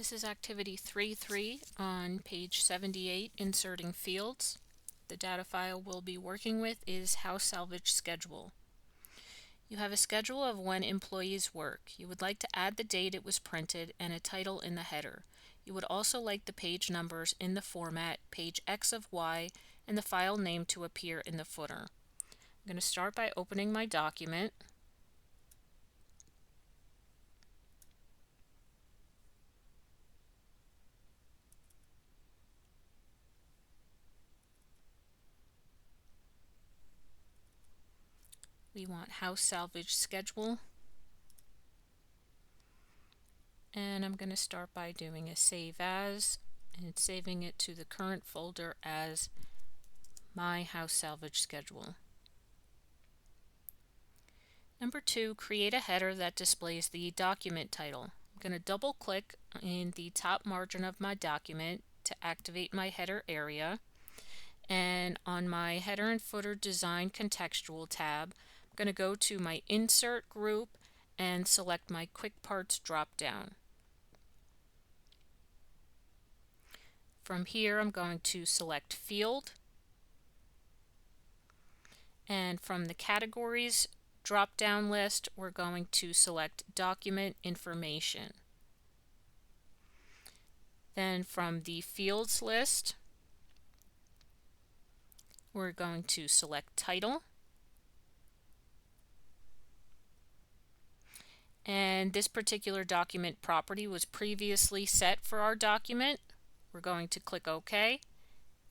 This is activity 3.3 on page 78, inserting fields. The data file we'll be working with is House Salvage Schedule. You have a schedule of when employees work. You would like to add the date it was printed and a title in the header. You would also like the page numbers in the format page X of Y and the file name to appear in the footer. I'm going to start by opening my document. We want House Salvage Schedule. And I'm going to start by doing a save as and saving it to the current folder as my House Salvage Schedule. Number 2, create a header that displays the document title. I'm going to double click in the top margin of my document to activate my header area. And on my header and footer design contextual tab, I'm going to go to my insert group and select my quick parts drop down. From here, I'm going to select field, and from the categories drop down list, we're going to select document information. Then from the fields list, we're going to select title. And this particular document property was previously set for our document. We're going to click OK,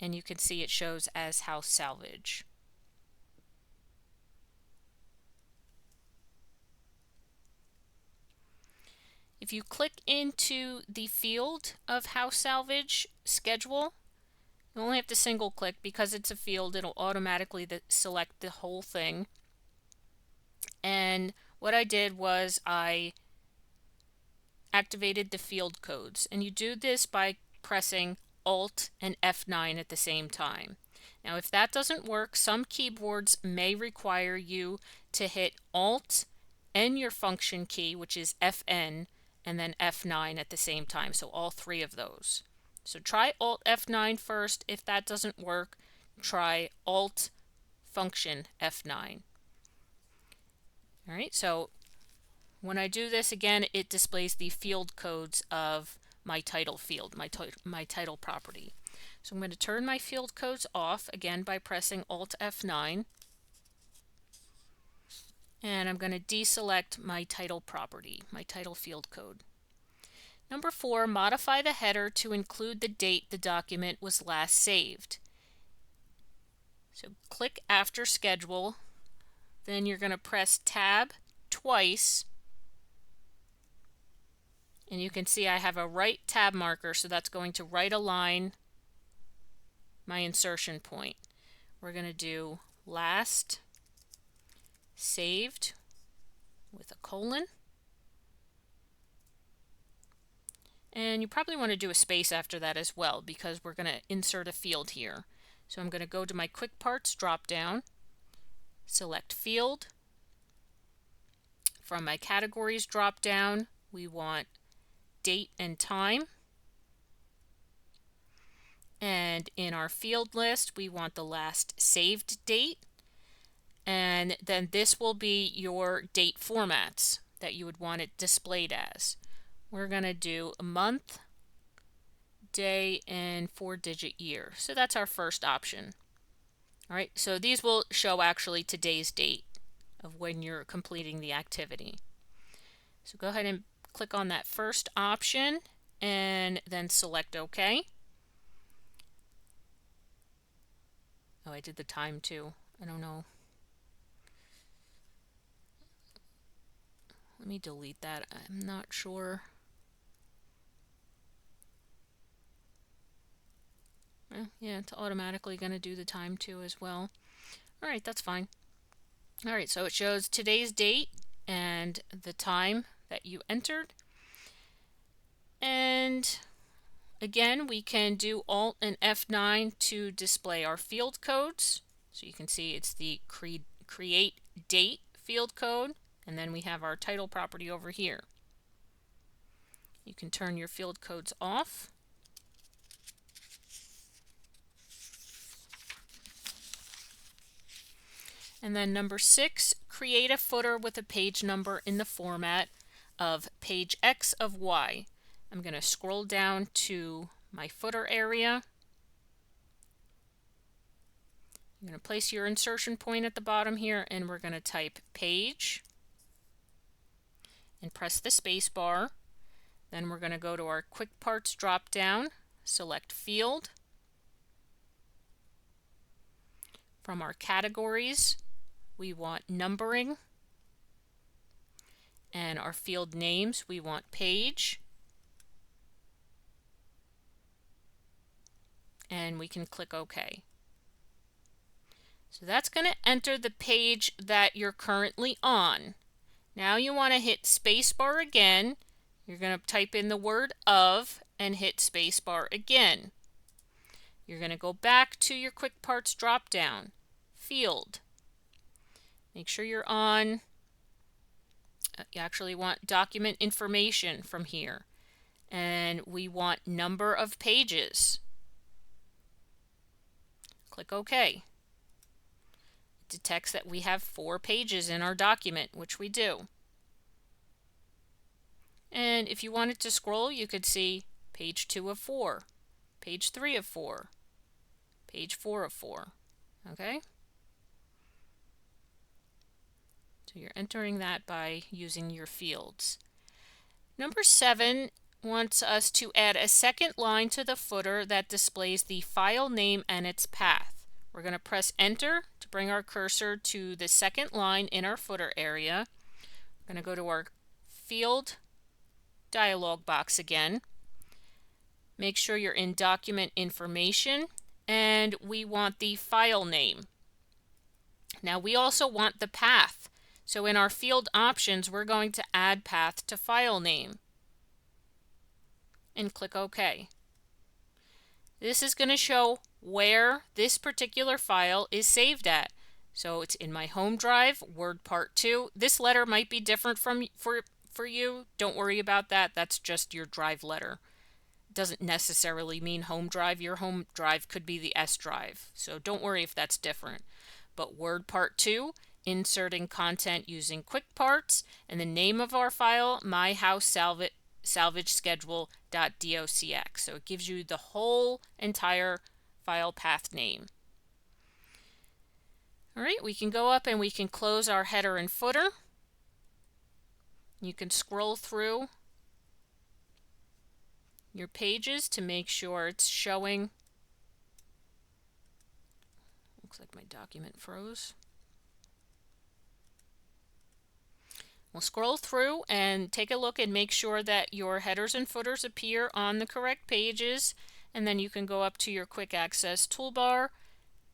and you can see it shows as House Salvage. If you click into the field of House Salvage Schedule, you only have to single click because it's a field. It'll automatically select the whole thing. And what I did was I activated the field codes, and you do this by pressing Alt and F9 at the same time. Now if that doesn't work, some keyboards may require you to hit Alt and your function key, which is Fn, and then F9 at the same time, so all three of those. So try Alt F9 first. If that doesn't work, try Alt function F9. Alright, so when I do this again, it displays the field codes of my title field, my title property. So I'm going to turn my field codes off again by pressing Alt F9. And I'm going to deselect my title property, my title field code. Number 4, modify the header to include the date the document was last saved. So click after schedule, then you're going to press Tab twice, and you can see I have a right tab marker, so that's going to right align my insertion point. We're going to do last saved with a colon. And you probably want to do a space after that as well, because we're going to insert a field here. So I'm going to go to my quick parts drop down, select field. From my categories drop down, we want date and time. And in our field list, we want the last saved date. And then this will be your date formats that you would want it displayed as. We're going to do a month, day, and 4-digit year. So that's our first option. All right, so these will show actually today's date of when you're completing the activity. So go ahead and click on that first option and then select OK. Oh, I did the time too. I don't know. Let me delete that. I'm not sure. Yeah, it's automatically going to do the time too as well. All right, that's fine. All right, so it shows today's date and the time that you entered. And again, we can do Alt and F9 to display our field codes. So you can see it's the create date field code, and then we have our title property over here. You can turn your field codes off. And then number 6, create a footer with a page number in the format of page X of Y. I'm going to scroll down to my footer area. I'm going to place your insertion point at the bottom here, and we're going to type page and press the space bar. Then we're going to go to our quick parts drop down, select field. From our categories, we want numbering, and our field names, we want page, and we can click OK. So that's going to enter the page that you're currently on. Now you want to hit spacebar again. You're going to type in the word of and hit spacebar again. You're going to go back to your quick parts drop down, field. Make sure you're on, you actually want document information from here. And we want number of pages. Click OK. It detects that we have 4 pages in our document, which we do. And if you wanted to scroll, you could see page 2 of 4, page 3 of 4, page 4 of 4. Okay? So you're entering that by using your fields. Number 7 wants us to add a second line to the footer that displays the file name and its path. We're going to press enter to bring our cursor to the second line in our footer area. We're going to go to our field dialog box again. Make sure you're in document information, and we want the file name. Now we also want the path. So in our field options, we're going to add path to file name and click OK. This is going to show where this particular file is saved at. So it's in my home drive, Word Part 2. This letter might be different for you. Don't worry about that. That's just your drive letter. It doesn't necessarily mean home drive. Your home drive could be the S drive. So don't worry if that's different. But Word Part 2, inserting content using quick parts, and the name of our file, myhousesalvageschedule.docx. So it gives you the whole entire file path name. All right, we can go up and we can close our header and footer. You can scroll through your pages to make sure it's showing. Looks like my document froze. We'll scroll through and take a look and make sure that your headers and footers appear on the correct pages, and then you can go up to your quick access toolbar,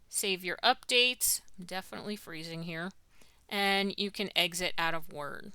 save your updates. I'm definitely freezing here, and you can exit out of Word.